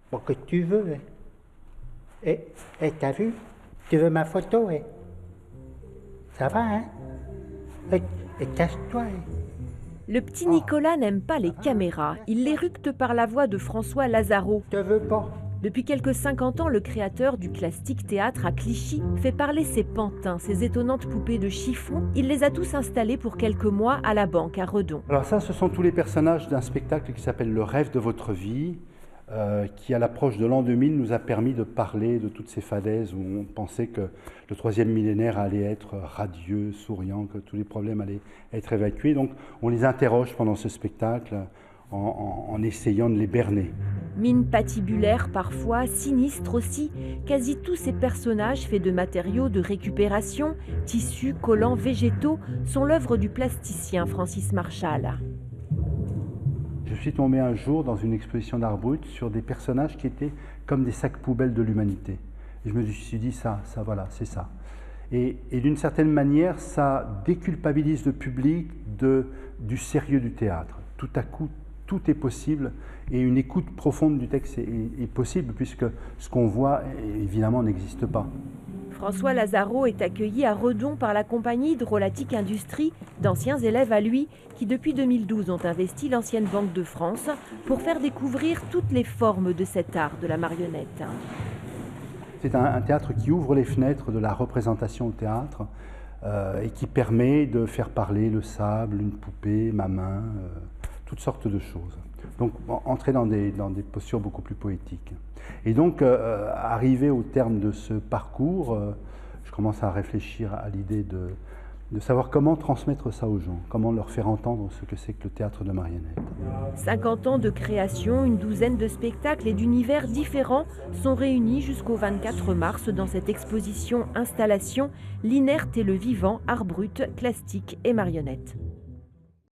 Pour que tu veux. Hein. T'as vu? Tu veux ma photo? Hein? Ça va, hein? Cache-toi. Hein? Le petit Nicolas n'aime pas les caméras. Il l'éructe par la voix de François Lazaro. Je te veux pas. Depuis quelques 50 ans, le créateur du Plastic Théâtre à Clichy fait parler ses pantins, ses étonnantes poupées de chiffon. Il les a tous installés pour quelques mois à la banque à Redon. Alors ça, ce sont tous les personnages d'un spectacle qui s'appelle Le rêve de votre vie, qui à l'approche de l'an 2000 nous a permis de parler de toutes ces fadaises où on pensait que le troisième millénaire allait être radieux, souriant, que tous les problèmes allaient être évacués. Donc on les interroge pendant ce spectacle en essayant de les berner. Mine patibulaire parfois, sinistre aussi, quasi tous ces personnages faits de matériaux de récupération, tissus, collants, végétaux, sont l'œuvre du plasticien Francis Marchal. Je suis tombé un jour dans une exposition d'art brut sur des personnages qui étaient comme des sacs poubelles de l'humanité. Et je me suis dit, ça voilà, c'est ça. Et d'une certaine manière, ça déculpabilise le public du sérieux du théâtre. Tout à coup, tout est possible et une écoute profonde du texte est possible puisque ce qu'on voit, évidemment, n'existe pas. François Lazaro est accueilli à Redon par la compagnie Hydraulique Industrie, d'anciens élèves à lui, qui depuis 2012 ont investi l'ancienne Banque de France pour faire découvrir toutes les formes de cet art de la marionnette. C'est un théâtre qui ouvre les fenêtres de la représentation au théâtre et qui permet de faire parler le sable, une poupée, ma main, toutes sortes de choses. Donc entrer dans des postures beaucoup plus poétiques. Et donc arrivé au terme de ce parcours, je commence à réfléchir à l'idée de savoir comment transmettre ça aux gens, comment leur faire entendre ce que c'est que le théâtre de marionnette. 50 ans de création, une douzaine de spectacles et d'univers différents sont réunis jusqu'au 24 mars dans cette exposition installation L'inerte et le vivant, art brut, plastique et marionnette.